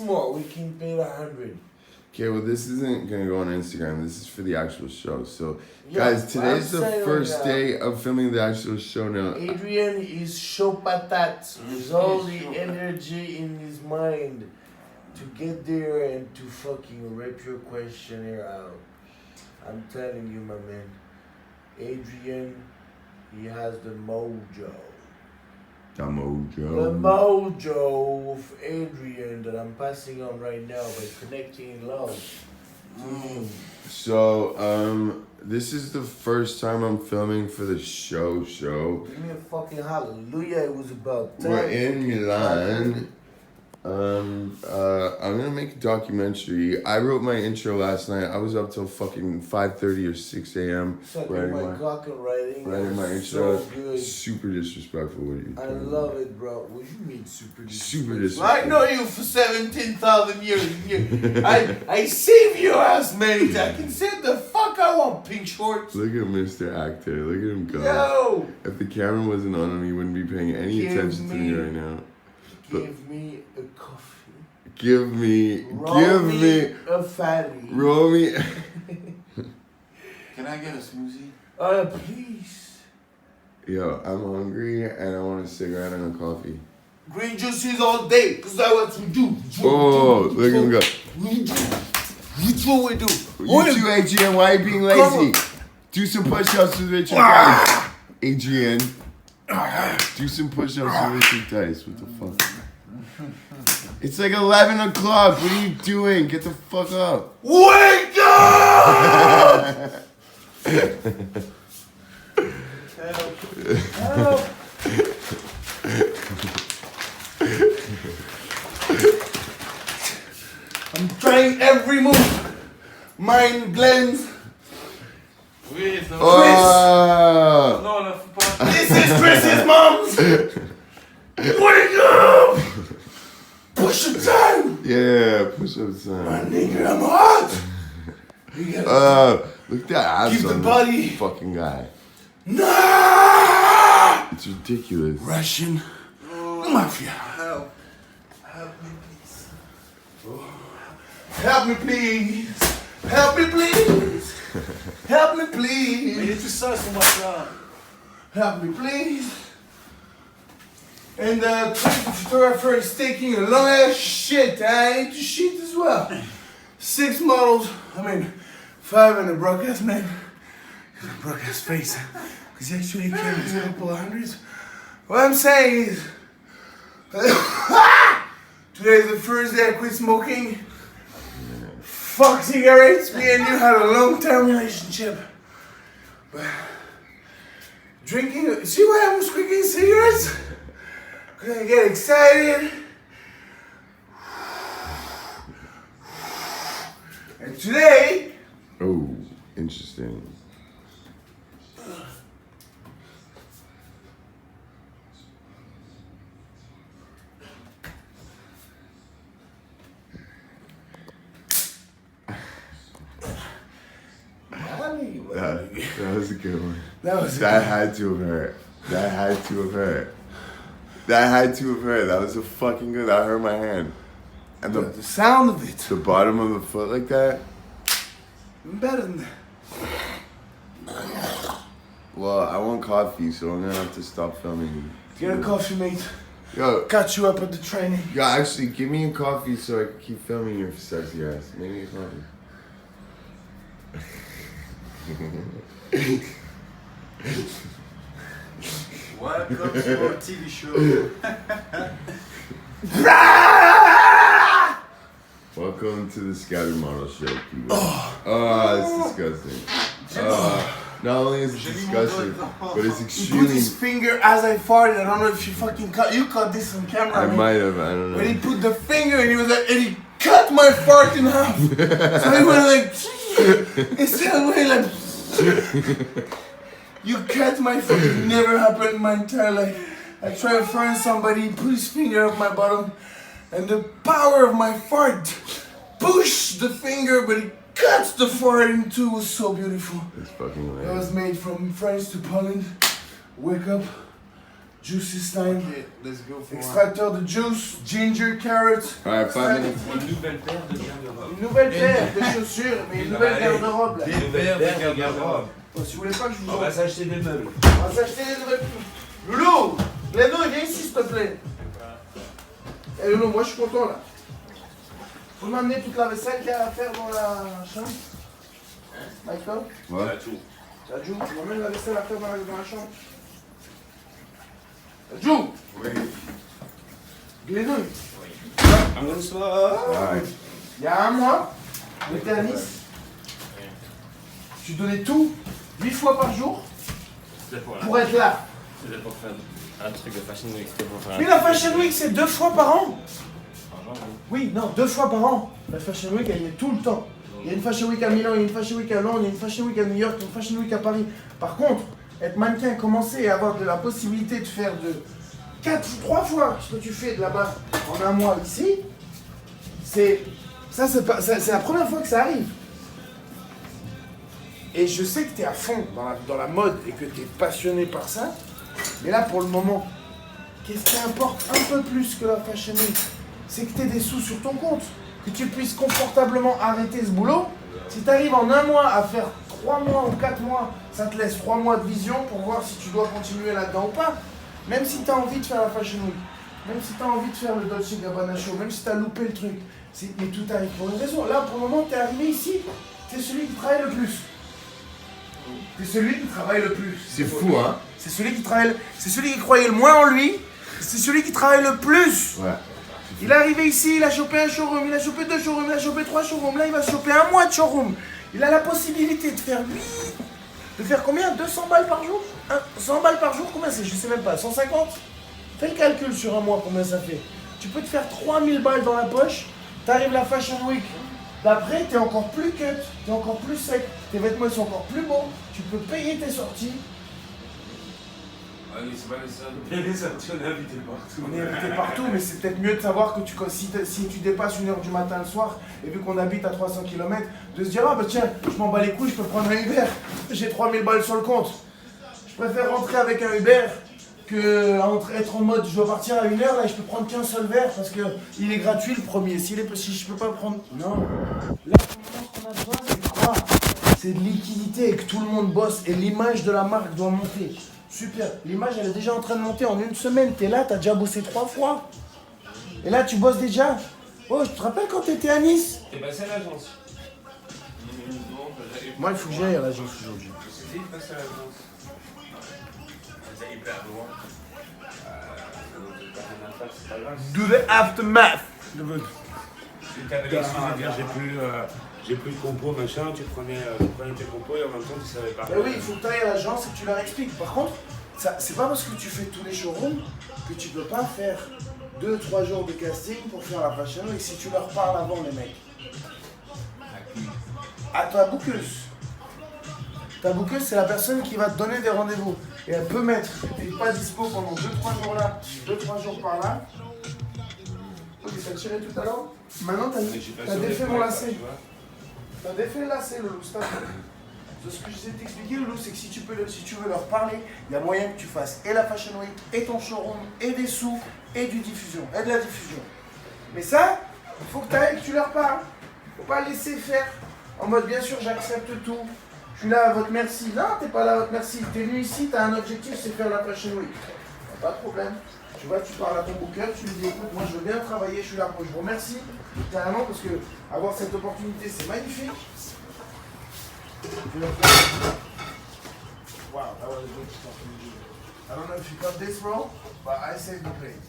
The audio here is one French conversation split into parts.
more. We can pay 100. Okay, well, this isn't gonna go on Instagram. This is for the actual show. So, Yeah, guys, today's the first like, day of filming the actual show now. Adrian is show patat with all the energy in his mind to get there and to fucking rip your questionnaire out. I'm telling you, my man. Adrian, he has the mojo. The mojo. The mojo of Adrian that I'm passing on right now by connecting love to him. So, this is the first time I'm filming for the show. Give me a fucking hallelujah. It was about time. We're in Milan. I'm gonna make a documentary. I wrote my intro last night. I was up till fucking 5:30 or 6 a.m. Sucking my cock and writing my intro. so good. Super disrespectful. What are you I doing? love it, bro. What do you mean super disrespectful? Super disrespectful. I know you for 17,000 years. I saved your ass many times. I can say the fuck I want, pink shorts. Look at Mr. Actor. Look at him go. Yo! If the camera wasn't on him, he wouldn't be paying any attention to me right now. Give me a coffee. Give me a fatty. roll me. Can I get a smoothie? Please. Yo, I'm hungry and I want a cigarette and a coffee. Green juices all day, cause that's what we do. Oh, look at him go. That's what we do. You too, Adrian. Why are you being lazy? Do some push-ups with Richard Dice. Adrian. Do some push-ups with Richard Dice. What the fuck? It's like 11 o'clock. What are you doing? Get the fuck up. Wake up! Help. I'm trying every move. Mind blends. Oui, ça va. Oh. Non, là, faut pas. This is Chris's mom's. Wake up! Push the time. Yeah, push-ups. My nigga, I'm hot. You gotta Look at that abs keep the on body. this fucking guy. Nah! It's ridiculous. Russian mafia. Help. Help me, please. Help me, please. Help me, please. Help me, please. Mais il est tout seul sur moi, ça. Help me, please. And the photographer is taking a long ass shit. I need to shit as well. 6 models, 5 in a broadcast man. A broadcast face. Because he actually carries a couple of hundreds. What I'm saying is, today is the first day I quit smoking. Fuck cigarettes. Me and you had a long-term relationship. But drinking, see why I was quitting cigarettes? Because I get excited. And today, Oh, interesting. That was a good one. That had to have hurt. That had to have hurt. That had to have hurt. That was a fucking good. That hurt my hand. And the sound of it. the bottom of the foot like that. Better than that. Well, I want coffee, so I'm gonna have to stop filming. Get a coffee, mate. Yo, Catch you up at the training. yo, actually, give me a coffee so I can keep filming your sexy ass. Make me a coffee. Welcome to our TV show. Welcome to the Scattered Model Show, people. That's disgusting. Not only is it disgusting, but it's He put extremely. his finger as I farted. I don't know if you fucking cut. You cut this on camera. I man. might have. I don't But he know. put the finger and he was like, and he cut my fart in half. So he went like, instead of going like, you cut my fart. It never happened in my entire life. I tried to find somebody, he put his finger up my bottom, and the power of my fart pushed the finger, but it cuts the fart in two. It was so beautiful. It's fucking That hilarious. was made from France to Poland. Wake up. Juice time. Ok, let's go for Extracteur de juice, ginger, carrot. Ouais, pas bon. Une nouvelle paire de garde-robe. Une nouvelle paire de chaussures, mais une nouvelle garde-robe là. Des paires de garde-robe. Oh, si vous voulez pas que je vous On va s'acheter des meubles. On va s'acheter des nouvelles. Loulou, Glenno, viens ici s'il te plaît. Eh Loulou, moi je suis content là. Faut m'amener toute la vaisselle qu'il y a à faire dans la chambre. Michael, Ouais. Tadjou, tu m'emmènes la vaisselle à faire dans la chambre. Tadjou, Oui. Glenno, Bonsoir. Ouais. il y a un mois, on était à Nice. Tu donnais tout 8 fois par jour pour être là. C'était pour faire un truc de Fashion Week. C'était pour faire Mais la Fashion Week, c'est 2 fois par an. Oui, non, 2 fois par an. La Fashion Week, elle y est tout le temps. Il y a une Fashion Week à Milan, il y a une Fashion Week à Londres, il y a une Fashion Week à New York, il y a une Fashion Week à Paris. Par contre, être mannequin, commencer à avoir de la possibilité de faire de 3 fois ce que tu fais de là-bas en un mois ici, c'est la première fois que ça arrive. Et je sais que tu es à fond dans la mode et que tu es passionné par ça. Mais là, pour le moment, qu'est-ce qui importe un peu plus que la Fashion Week? C'est que tu aies des sous sur ton compte. Que tu puisses confortablement arrêter ce boulot. Si tu arrives en un mois à faire 3 mois ou 4 mois, ça te laisse 3 mois de vision pour voir si tu dois continuer là-dedans ou pas. Même si tu as envie de faire la Fashion Week, même si tu as envie de faire le Dolce Gabbana Show, même si tu as loupé le truc, mais tout arrive pour une raison. Là, pour le moment, tu es arrivé ici, tu es celui qui travaille le plus. C'est celui qui travaille le plus. C'est fou, hein? C'est celui qui travaille, c'est celui qui croyait le moins en lui, c'est celui qui travaille le plus. Ouais. Il est arrivé ici, il a chopé un showroom, il a chopé 2 showrooms, il a chopé 3 showrooms, là il va choper un mois de showroom. Il a la possibilité de faire 8, de faire combien? 200 balles par jour? 100 balles par jour, combien c'est? Je sais même pas, 150? Fais le calcul sur un mois, combien ça fait. Tu peux te faire 3000 balles dans la poche, t'arrives la Fashion Week. D'après, t'es encore plus cut, t'es encore plus sec, tes vêtements sont encore plus beaux, tu peux payer tes sorties. Ah oui, c'est pas nécessaire de payer les sorties, on est invité partout. On est invité partout, mais c'est peut-être mieux de savoir que si tu dépasses 1h du matin le soir, et vu qu'on habite à 300 km, de se dire ah bah tiens, je m'en bats les couilles, je peux prendre un Uber, j'ai 3000 balles sur le compte. Je préfère rentrer avec un Uber que être en mode je dois partir à 1h, là je peux prendre qu'un seul verre parce que il est gratuit le premier. Si je peux pas prendre. Non. Là pour le moment ce qu'on a besoin c'est de quoi? C'est de liquidité et que tout le monde bosse et l'image de la marque doit monter. Super, l'image elle est déjà en train de monter en une semaine, t'es là, t'as déjà bossé 3 fois. Et là tu bosses déjà. Oh, je te rappelle quand t'étais à Nice? T'es passé à l'agence? Non, Moi il faut que j'aille à l'agence aujourd'hui. j'ai dit de passer à l'agence. C'était hyper loin. C'est pas grave. Do the aftermath. Si t'avais l'excuse de dire j'ai plus de compos, machin, tu prenais tes compos et en même temps tu savais pas. Ben oui, il faut que tu ailles à l'agence et que tu leur expliques. Par contre, c'est pas parce que tu fais tous les showrooms que tu peux pas faire 2-3 jours de casting pour faire la Fashion Week si tu leur parles avant les mecs. À ta bookeuse. Ta bookeuse, c'est la personne qui va te donner des rendez-vous. Et elle peut mettre, t'es pas dispo pendant 2-3 jours là, 2-3 jours par là. Ok, ça tiré tout à l'heure. Maintenant, t'as défait mon lacet. T'as défait le lacet, Loulou, c'est pas fait. Ce que j'essaie de t'expliquer, Loulou, c'est que si tu veux leur parler, il y a moyen que tu fasses et la Fashion Week, et ton showroom, et des sous, et de la diffusion. Mais ça, il faut que tu ailles et que tu leur parles. Faut pas laisser faire. En mode, bien sûr, j'accepte tout. Je suis là à votre merci. Non, t'es pas là à votre merci. T'es venu ici, t'as un objectif, c'est faire la Fashion Week. Pas de problème. Tu vois, tu parles à ton booker, tu lui dis écoute, moi je veux bien travailler, je suis là, je vous remercie carrément parce que avoir cette opportunité c'est magnifique. Wow, that was a good stuff. I don't know if you got this wrong, but I saved the plate.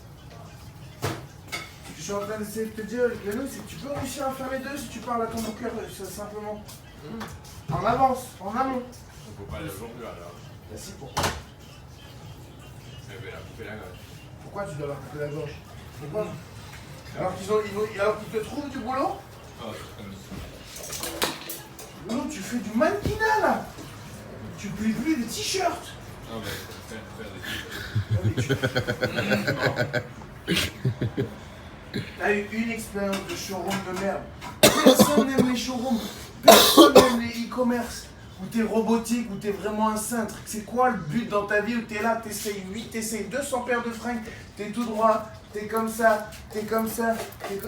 Ce que je suis en train d'essayer de te dire, Léno, c'est que tu peux réussir à faire les deux si tu parles à ton booker simplement. En avance, en amont. On peut pas aller aujourd'hui alors. Bah si, pourquoi? Je vais la couper la gorge. Pourquoi tu dois leur couper la gorge? Pourquoi? Alors qu'ils te trouvent du boulot? Oh, c'est comme ça. Boulot, tu fais du mannequinat là! Tu plies plus des t-shirts! Non mais faut faire des T'as eu une expérience de showroom de merde. Personne n'aime les showrooms. Personne n'aime les e-commerce. où t'es robotique, où t'es vraiment un cintre. C'est quoi le but dans ta vie où t'es là, t'essayes 200 paires de fringues, t'es tout droit, t'es comme ça,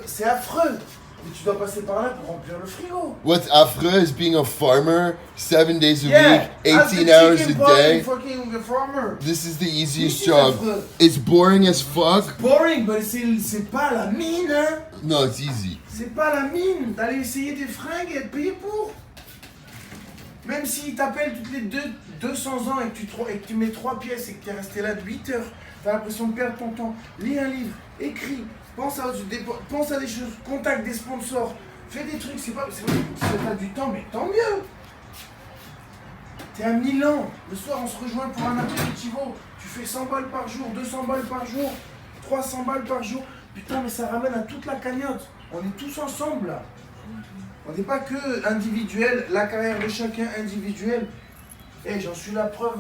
c'est affreux. Mais tu dois passer par là pour remplir le frigo. What's affreux is being a farmer 7 days a Yeah, week, as the 18 hours a chicken farm, day. fucking farmer. This is the This easiest is job. affreux. It's boring as fuck. Boring, mais c'est pas la mine, hein. No, it's easy. C'est pas la mine d'aller essayer des fringues et être payé pour. Même s'ils t'appellent toutes les 200 ans et que tu mets 3 pièces et que tu es resté là de 8 heures, t'as l'impression de perdre ton temps. Lis un livre, écris, pense à des choses, contacte des sponsors, fais des trucs, c'est pas si t'as du temps, mais tant mieux. T'es à Milan, le soir on se rejoint pour un apéritivo, tu fais 100 balles par jour, 200 balles par jour, 300 balles par jour, putain mais ça ramène à toute la cagnotte, on est tous ensemble là. On n'est pas que individuel, la carrière de chacun individuelle. Et j'en suis la preuve.